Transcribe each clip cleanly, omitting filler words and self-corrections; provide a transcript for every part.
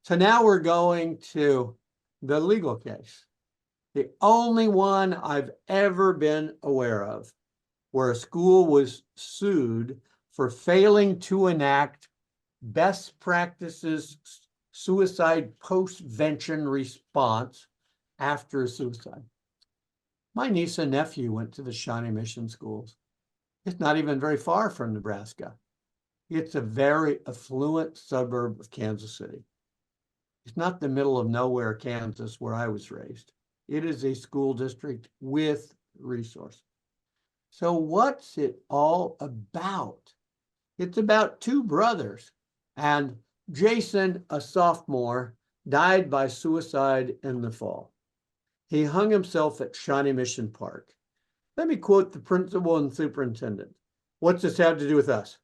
So now we're going to the legal case. The only one I've ever been aware of where a school was sued for failing to enact best practices suicide post-vention response after a suicide. My niece and nephew went to the Shawnee Mission schools. It's not even very far from Nebraska. It's a very affluent suburb of Kansas City. It's not the middle of nowhere, Kansas, where I was raised. It is a school district with resources. So what's it all about? It's about two brothers, and Jason, a sophomore, died by suicide in the fall. He hung himself at Shawnee Mission Park. Let me quote the principal and superintendent. What's this have to do with us?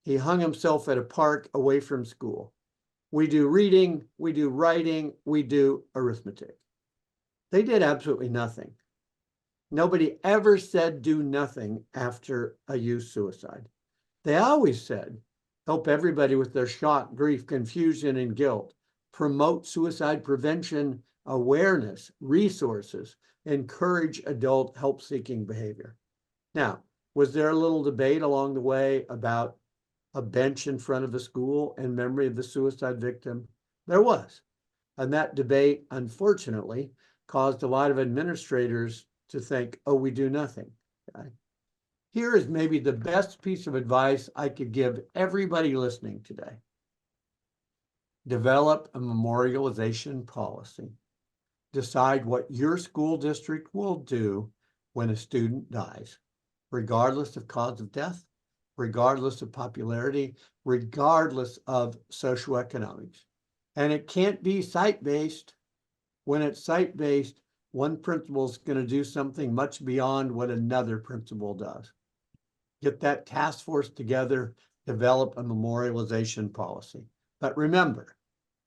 He hung himself at a park away from school. We do reading, we do writing, we do arithmetic. They did absolutely nothing. Nobody ever said do nothing after a youth suicide. They always said, help everybody with their shock, grief, confusion, and guilt. Promote suicide prevention awareness, resources, encourage adult help-seeking behavior. Now, was there a little debate along the way about a bench in front of the school in memory of the suicide victim? There was. And that debate, unfortunately, caused a lot of administrators to think, oh, we do nothing. Okay? Here is maybe the best piece of advice I could give everybody listening today. Develop a memorialization policy. Decide what your school district will do when a student dies, regardless of cause of death, regardless of popularity, regardless of socioeconomics. And it can't be site-based. When it's site-based, one principal is going to do something much beyond what another principal does. Get that task force together, develop a memorialization policy. But remember,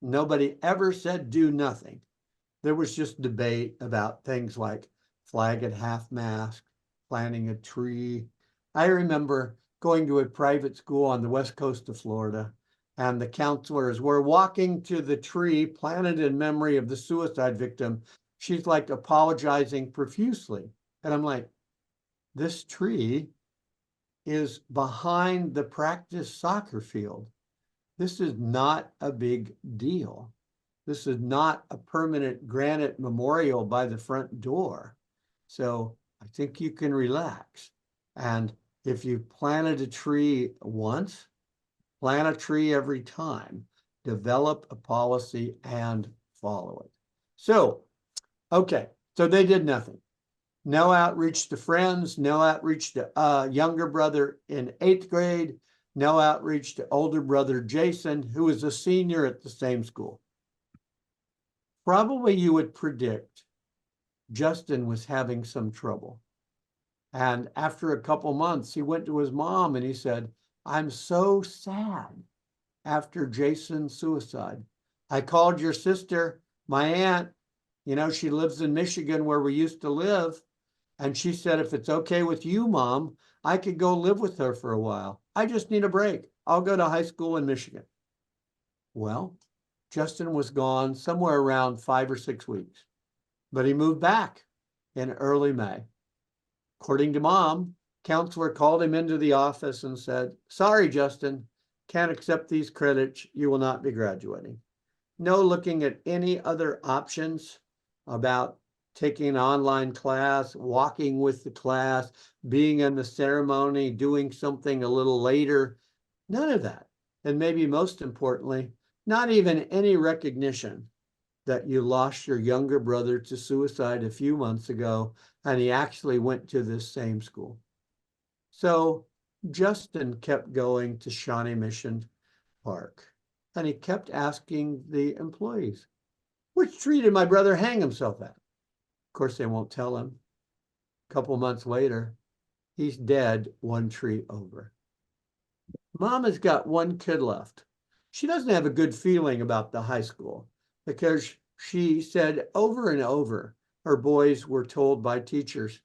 nobody ever said do nothing. There was just debate about things like flag at half-mast, planting a tree. I remember going to a private school on the west coast of Florida, and the counselors were walking to the tree planted in memory of the suicide victim. She's like apologizing profusely. And I'm like, this tree is behind the practice soccer field. This is not a big deal. This is not a permanent granite memorial by the front door. So I think you can relax. And if you planted a tree once, plant a tree every time. Develop a policy and follow it. So, okay, so they did nothing. No outreach to friends, no outreach to younger brother in 8th grade, no outreach to older brother Jason, who was a senior at the same school. Probably you would predict Justin was having some trouble. And after a couple months, he went to his mom and he said, I'm so sad after Jason's suicide. I called your sister, my aunt, she lives in Michigan where we used to live. And she said, if it's okay with you, Mom, I could go live with her for a while. I just need a break. I'll go to high school in Michigan. Well, Justin was gone somewhere around 5 or 6 weeks, but he moved back in early May. According to Mom, counselor called him into the office and said, sorry, Justin, can't accept these credits. You will not be graduating. No looking at any other options about taking an online class, walking with the class, being in the ceremony, doing something a little later. None of that. And maybe most importantly, not even any recognition that you lost your younger brother to suicide a few months ago, and he actually went to this same school. So Justin kept going to Shawnee Mission Park, and he kept asking the employees, which tree did my brother hang himself at? Of course, they won't tell him. A couple months later, he's dead 1 tree over. Mom has got 1 kid left. She doesn't have a good feeling about the high school because she said over and over, her boys were told by teachers,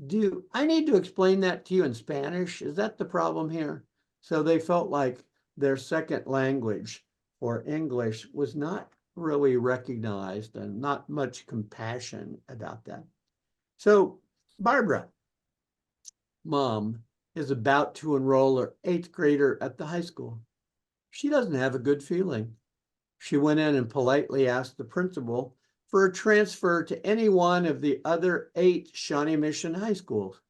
do I need to explain that to you in Spanish? Is that the problem here? So they felt like their second language or English was not really recognized and not much compassion about that. So Barbara, mom, is about to enroll her 8th grader at the high school. She doesn't have a good feeling. She went in and politely asked the principal for a transfer to any one of the other 8 Shawnee Mission high schools.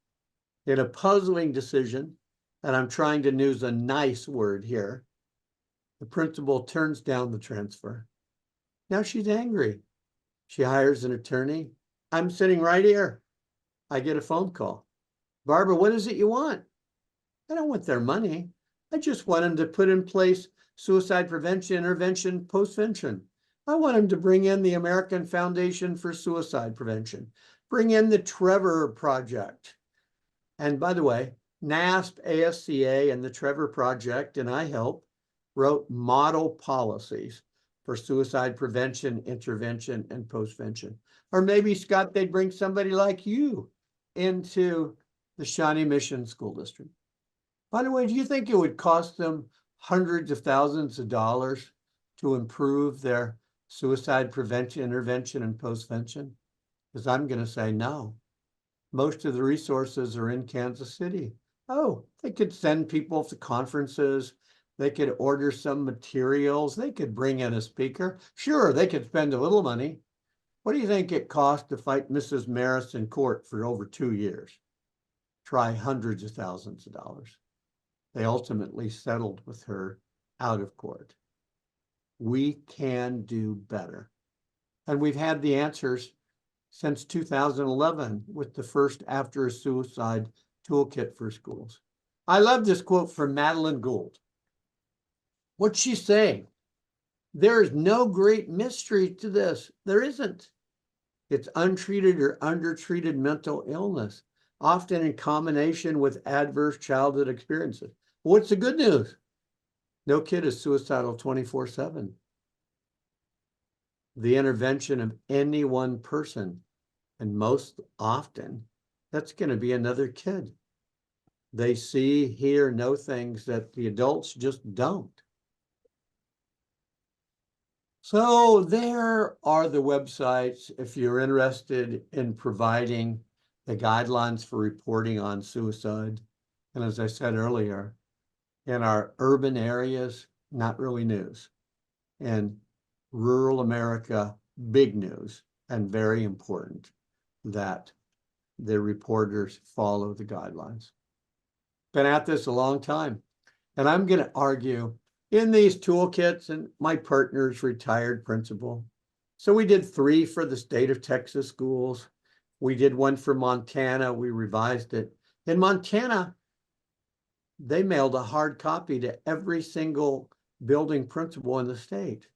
In a puzzling decision, and I'm trying to use a nice word here, the principal turns down the transfer. Now she's angry. She hires an attorney. I'm sitting right here. I get a phone call. Barbara, what is it you want? I don't want their money. I just want them to put in place suicide prevention, intervention, postvention. I want them to bring in the American Foundation for Suicide Prevention, bring in the Trevor Project. And by the way, NASP, ASCA, and the Trevor Project, and I help, wrote model policies for suicide prevention, intervention, and postvention. Or maybe, Scott, they'd bring somebody like you into the Shawnee Mission School District. By the way, do you think it would cost them hundreds of thousands of dollars to improve their suicide prevention, intervention, and postvention? Because I'm going to say no. Most of the resources are in Kansas City. Oh, they could send people to conferences. They could order some materials. They could bring in a speaker. Sure, they could spend a little money. What do you think it cost to fight Mrs. Maris in court for over 2 years? Try hundreds of thousands of dollars. They ultimately settled with her out of court. We can do better. And we've had the answers since 2011 with the first after a suicide toolkit for schools. I love this quote from Madeline Gould. What's she saying? There is no great mystery to this. There isn't. It's untreated or undertreated mental illness, often in combination with adverse childhood experiences. What's the good news? No kid is suicidal 24/7. The intervention of any one person, and most often, that's going to be another kid. They see, hear, know things that the adults just don't. So there are the websites if you're interested in providing the guidelines for reporting on suicide. And as I said earlier, in our urban areas, not really news. In rural America, big news and very important that the reporters follow the guidelines. Been at this a long time. And I'm going to argue in these toolkits, and my partner's retired principal. So we did 3 for the state of Texas schools. We did 1 for Montana. We revised it. In Montana, they mailed a hard copy to every single building principal in the state.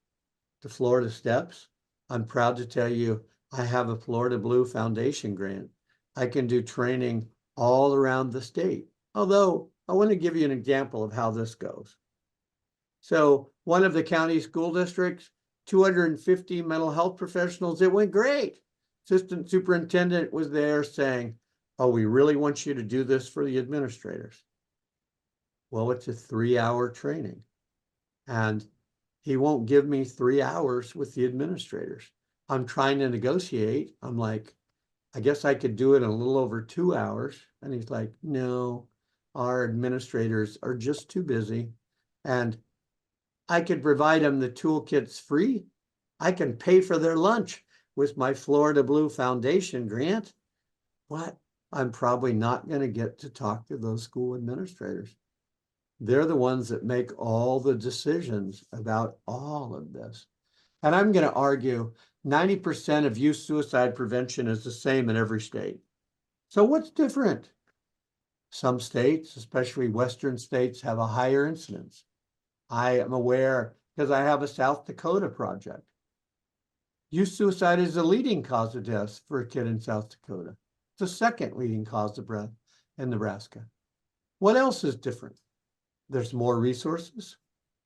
The Florida Steps, I'm proud to tell you, I have a Florida Blue Foundation grant. I can do training all around the state. Although I want to give you an example of how this goes. So one of the county school districts, 250 mental health professionals, it went great. Assistant superintendent was there saying, oh, we really want you to do this for the administrators. Well, it's a 3-hour training. And he won't give me 3 hours with the administrators. I'm trying to negotiate. I'm like, I guess I could do it in a little over 2 hours. And he's like, no, our administrators are just too busy. And I could provide them the toolkits free. I can pay for their lunch with my Florida Blue Foundation grant. What? I'm probably not going to get to talk to those school administrators. They're the ones that make all the decisions about all of this. And I'm going to argue 90% of youth suicide prevention is the same in every state. So what's different? Some states, especially Western states, have a higher incidence. I am aware because I have a South Dakota project. Youth suicide is the leading cause of death for a kid in South Dakota. It's the second leading cause of death in Nebraska. What else is different? There's more resources,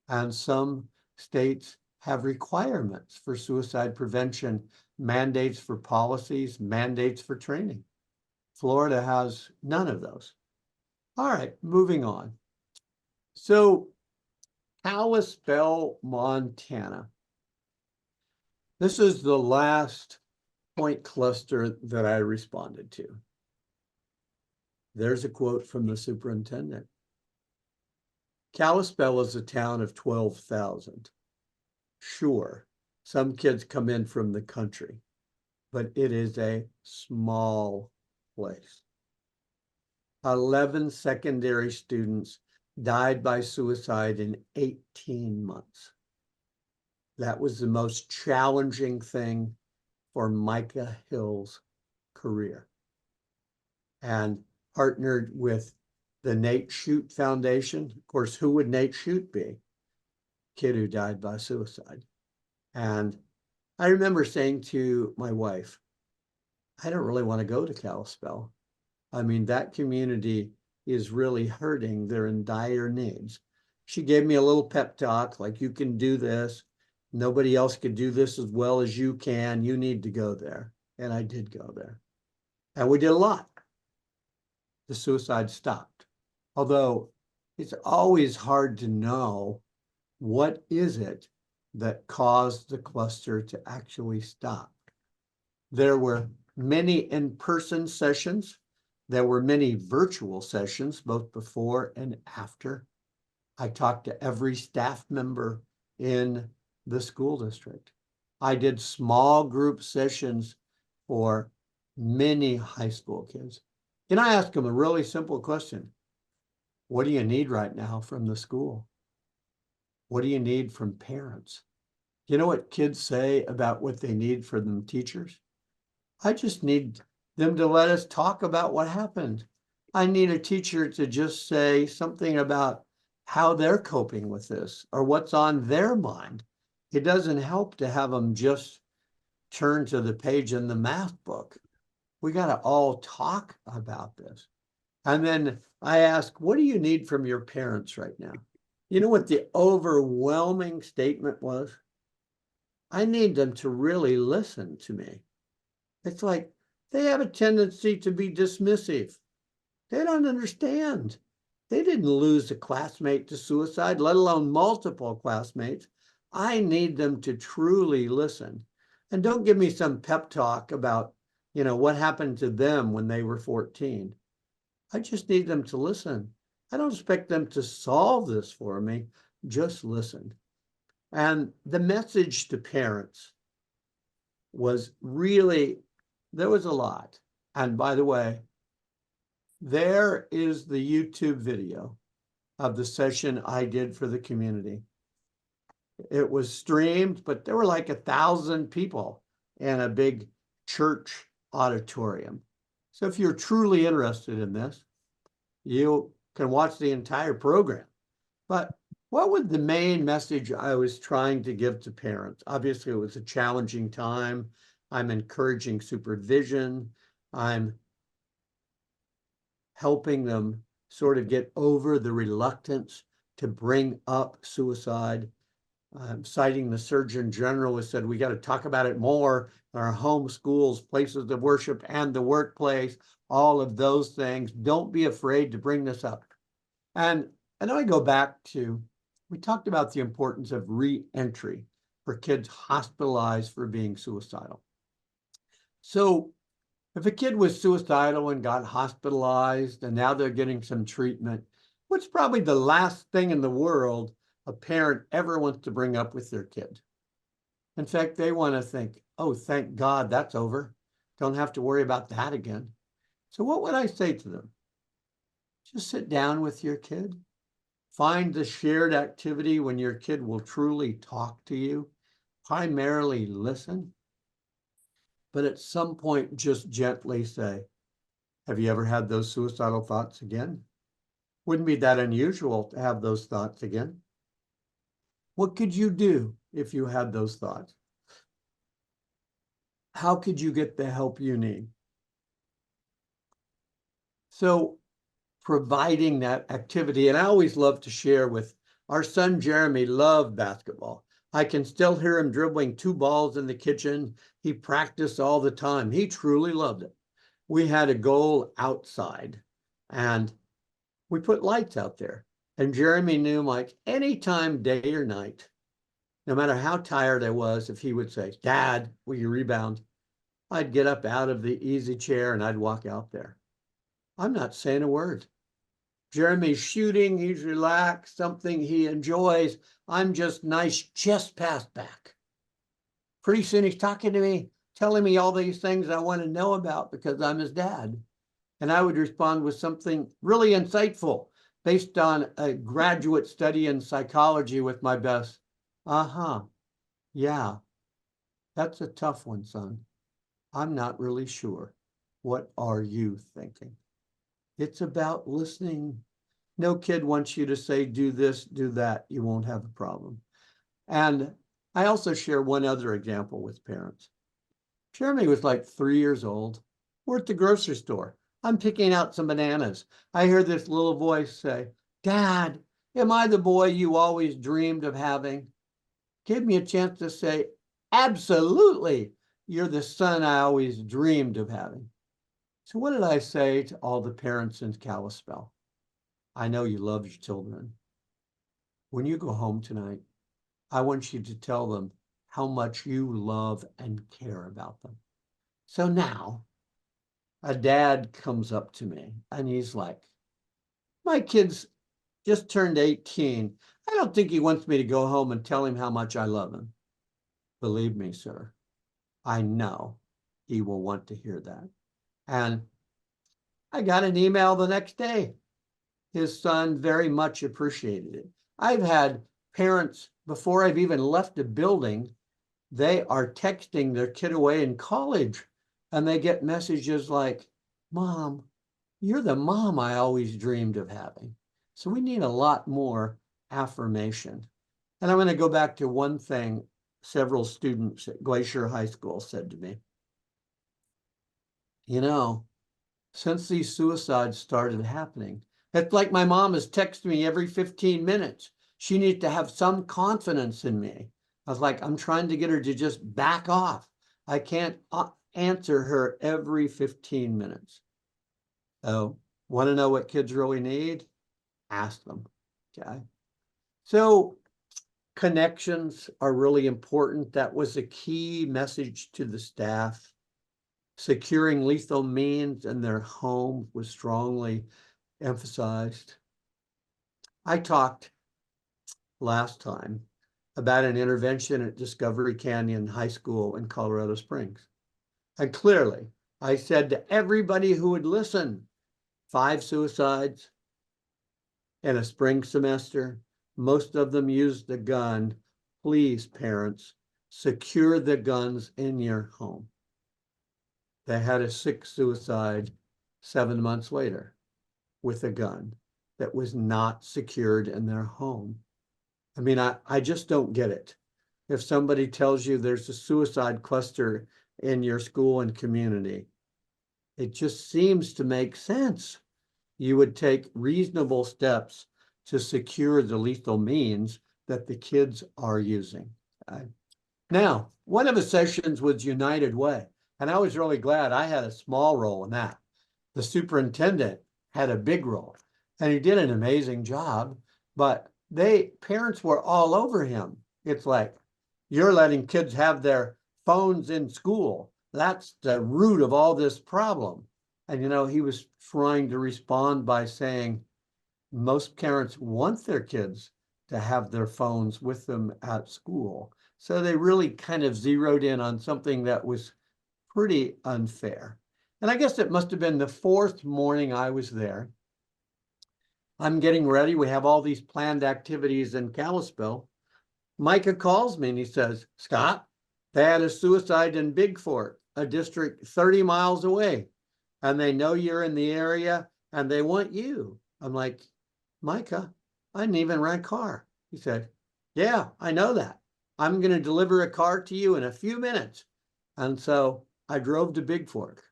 and some states have requirements for suicide prevention, mandates for policies, mandates for training. Florida has none of those. All right, moving on. So Kalispell, Montana. This is the last point cluster that I responded to. There's a quote from the superintendent. Kalispell is a town of 12,000. Sure, some kids come in from the country, but it is a small place. 11 secondary students died by suicide in 18 months. That was the most challenging thing for Micah Hill's career. And partnered with the Nate Shute Foundation. Of course, who would Nate Shute be? Kid who died by suicide. And I remember saying to my wife, I don't really want to go to Kalispell. I mean, that community is really hurting. They're in dire needs. She gave me a little pep talk, like, you can do this. Nobody else could do this as well as you can. You need to go there. And I did go there. And we did a lot. The suicide stopped. Although it's always hard to know what is it that caused the cluster to actually stop. There were many in-person sessions. There were many virtual sessions, both before and after. I talked to every staff member in the school district. I did small group sessions for many high school kids. And I asked them a really simple question. What do you need right now from the school? What do you need from parents? You know what kids say about what they need from them teachers? I just need them to let us talk about what happened. I need a teacher to just say something about how they're coping with this or what's on their mind. It doesn't help to have them just turn to the page in the math book. We got to all talk about this. And then I ask, what do you need from your parents right now? You know what the overwhelming statement was? I need them to really listen to me. It's like they have a tendency to be dismissive. They don't understand. They didn't lose a classmate to suicide, let alone multiple classmates. I need them to truly listen. And don't give me some pep talk about, what happened to them when they were 14. I just need them to listen. I don't expect them to solve this for me. Just listen. And the message to parents was really, there was a lot. And by the way, there is the YouTube video of the session I did for the community. It was streamed, but there were like 1,000 people in a big church auditorium. So if you're truly interested in this, you can watch the entire program. But what was the main message I was trying to give to parents? Obviously, it was a challenging time. I'm encouraging supervision. I'm helping them sort of get over the reluctance to bring up suicide. Citing the Surgeon General, who said we got to talk about it more in our home schools, places of worship, and the workplace, all of those things. Don't be afraid to bring this up. And then I go back to, we talked about the importance of re-entry for kids hospitalized for being suicidal. So if a kid was suicidal and got hospitalized and now they're getting some treatment, what's probably the last thing in the world a parent ever wants to bring up with their kid? In fact, they want to think, oh, thank God that's over. Don't have to worry about that again. So what would I say to them? Just sit down with your kid. Find the shared activity when your kid will truly talk to you. Primarily listen. But at some point, just gently say, have you ever had those suicidal thoughts again? Wouldn't be that unusual to have those thoughts again. What could you do if you had those thoughts? How could you get the help you need? So providing that activity, and I always love to share with our son, Jeremy loved basketball. I can still hear him dribbling 2 balls in the kitchen. He practiced all the time. He truly loved it. We had a goal outside and we put lights out there. And Jeremy knew, like, anytime, day or night, no matter how tired I was, if he would say, Dad, will you rebound? I'd get up out of the easy chair and I'd walk out there. I'm not saying a word. Jeremy's shooting, he's relaxed, something he enjoys. I'm just nice chest pass back. Pretty soon he's talking to me, telling me all these things I want to know about because I'm his dad. And I would respond with something really insightful based on a graduate study in psychology with my best. Uh-huh. Yeah, that's a tough one, son. I'm not really sure. What are you thinking? It's about listening. No kid wants you to say, do this, do that. You won't have a problem. And I also share one other example with parents. Jeremy was like 3 years old. We're at the grocery store. I'm picking out some bananas. I hear this little voice say, Dad, am I the boy you always dreamed of having? Give me a chance to say, absolutely, you're the son I always dreamed of having. So what did I say to all the parents in Kalispell? I know you love your children. When you go home tonight, I want you to tell them how much you love and care about them. So now a dad comes up to me and he's like, my kid's just turned 18. I don't think he wants me to go home and tell him how much I love him. Believe me, sir, I know he will want to hear that. And I got an email the next day. His son very much appreciated it. I've had parents, before I've even left the building, they are texting their kid away in college and they get messages like, Mom, you're the mom I always dreamed of having. So we need a lot more affirmation. And I'm going to go back to one thing several students at Glacier High School said to me. You know, since these suicides started happening, it's like my mom is texting me every 15 minutes. She needs to have some confidence in me. I was like, I'm trying to get her to just back off. I can't answer her every 15 minutes. So, want to know what kids really need? Ask them. Okay. So, connections are really important. That was a key message to the staff. Securing lethal means in their home was strongly emphasized. I talked last time about an intervention at Discovery Canyon High School in Colorado Springs. And clearly, I said to everybody who would listen, 5 suicides in a spring semester, most of them used the gun. Please, parents, secure the guns in your home. They had a 6th suicide 7 months later with a gun that was not secured in their home. I mean, I just don't get it. If somebody tells you there's a suicide cluster in your school and community, it just seems to make sense. You would take reasonable steps to secure the lethal means that the kids are using. Now, one of the sessions was United Way, and I was really glad I had a small role in that. The superintendent had a big role, and he did an amazing job, but parents were all over him. It's like, you're letting kids have their phones in school. That's the root of all this problem. And, he was trying to respond by saying, most parents want their kids to have their phones with them at school. So they really kind of zeroed in on something that was pretty unfair. And I guess it must have been the 4th morning I was there. I'm getting ready. We have all these planned activities in Kalispell. Micah calls me and he says, Scott, they had a suicide in Big Fork, a district 30 miles away, and they know you're in the area and they want you. I'm like, Micah, I didn't even rent a car. He said, yeah, I know that. I'm going to deliver a car to you in a few minutes. And so I drove to Big Fork.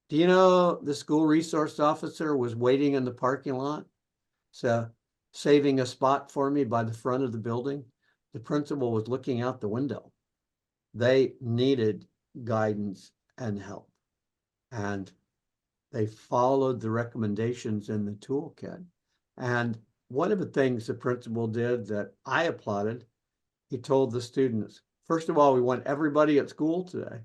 Do you know the school resource officer was waiting in the parking lot? So saving a spot for me by the front of the building. The principal was looking out the window. They needed guidance and help. And they followed the recommendations in the toolkit. And one of the things the principal did that I applauded, he told the students, first of all, we want everybody at school today.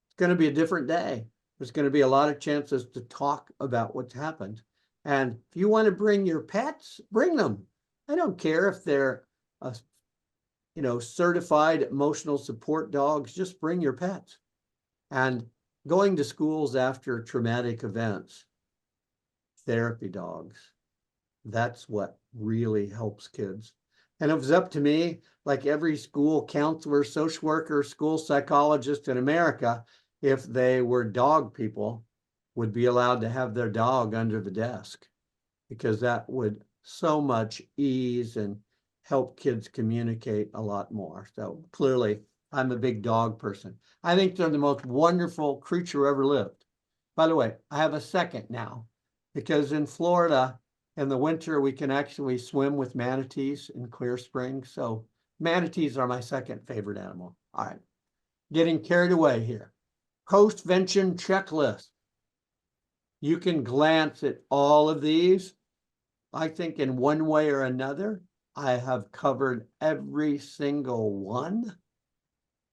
It's going to be a different day. There's going to be a lot of chances to talk about what's happened. And if you want to bring your pets, bring them. I don't care if they're, certified emotional support dogs, just bring your pets. And going to schools after traumatic events, therapy dogs, that's what really helps kids. And if it was up to me, like every school counselor, social worker, school psychologist in America, if they were dog people, would be allowed to have their dog under the desk, because that would so much ease and help kids communicate a lot more. So clearly, I'm a big dog person. I think they're the most wonderful creature ever lived. By the way, I have a second now, because in Florida, in the winter, we can actually swim with manatees in Clear Springs. So manatees are my second favorite animal. All right, getting carried away here. Postvention checklist. You can glance at all of these. I think in one way or another, I have covered every single one.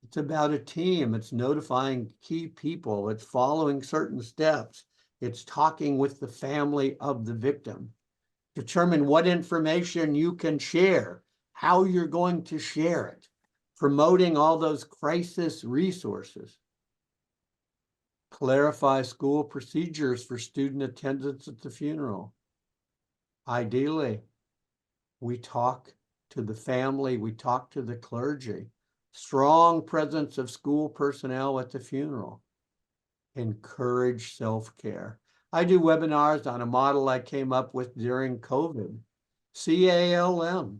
It's about a team. It's notifying key people. It's following certain steps. It's talking with the family of the victim. Determine what information you can share, how you're going to share it, promoting all those crisis resources. Clarify school procedures for student attendance at the funeral. Ideally, we talk to the family, we talk to the clergy. Strong presence of school personnel at the funeral. Encourage self-care. I do webinars on a model I came up with during COVID. CALM.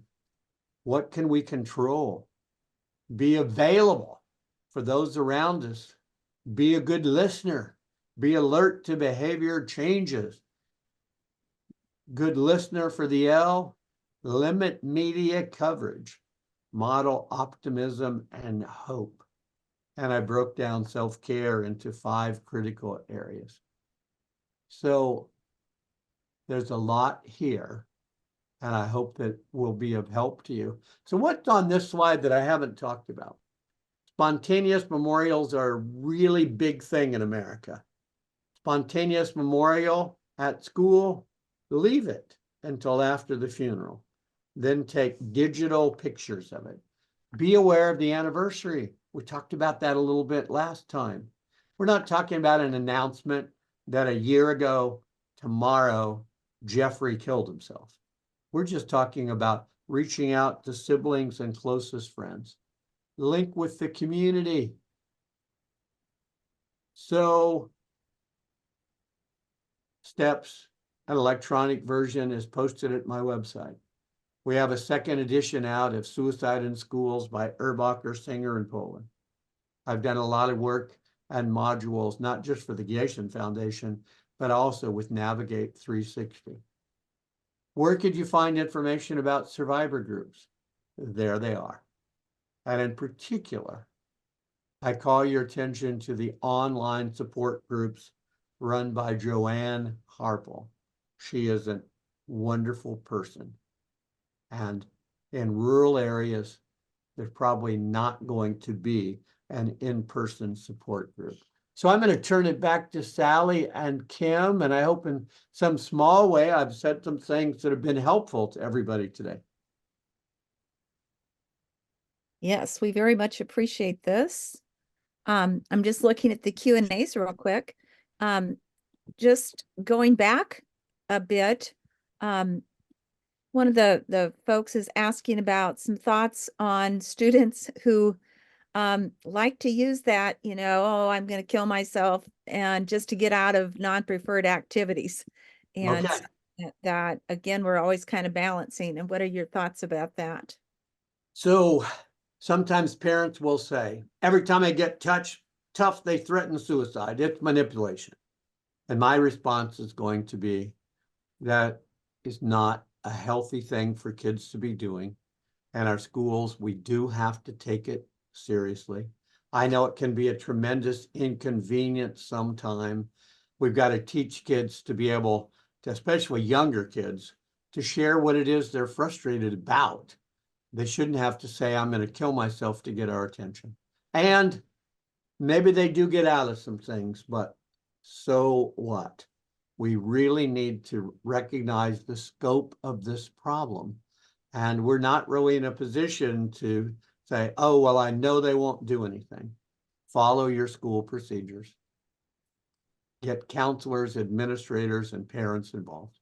What can we control? Be available for those around us. Be a good listener. Be alert to behavior changes. Good listener for the L. Limit media coverage. Model optimism and hope. And I broke down self-care into 5 critical areas. So there's a lot here, and I hope that will be of help to you. So what's on this slide that I haven't talked about? Spontaneous memorials are a really big thing in America. Spontaneous memorial at school, leave it until after the funeral. Then take digital pictures of it. Be aware of the anniversary. We talked about that a little bit last time. We're not talking about an announcement that a year ago, tomorrow, Jeffrey killed himself. We're just talking about reaching out to siblings and closest friends. Link with the community. So, steps, an electronic version is posted at my website. We have a second edition out of Suicide in Schools by Erbacher, Singer, and Poland. I've done a lot of work and modules, not just for the Gieshin Foundation, but also with Navigate 360. Where could you find information about survivor groups? There they are. And in particular, I call your attention to the online support groups run by Joanne Harpel. She is a wonderful person. And in rural areas, there's probably not going to be an in-person support group. So I'm going to turn it back to Sally and Kim, and I hope in some small way I've said some things that have been helpful to everybody today. Yes, we very much appreciate this. I'm just looking at the Q&As real quick. Just going back a bit, one of the folks is asking about some thoughts on students who like to use that, oh, I'm going to kill myself, and just to get out of non-preferred activities. And Okay. that, again, we're always kind of balancing. And what are your thoughts about that? So sometimes parents will say, every time I get tough, they threaten suicide. It's manipulation. And my response is going to be, that is not a healthy thing for kids to be doing. And our schools, we do have to take it seriously. I know it can be a tremendous inconvenience sometime. We've got to teach kids to be able to, especially younger kids, to share what it is they're frustrated about. They shouldn't have to say, I'm going to kill myself to get our attention. And maybe they do get out of some things, but so what? We really need to recognize the scope of this problem. And we're not really in a position to say, oh, well, I know they won't do anything. Follow your school procedures. Get counselors, administrators, and parents involved.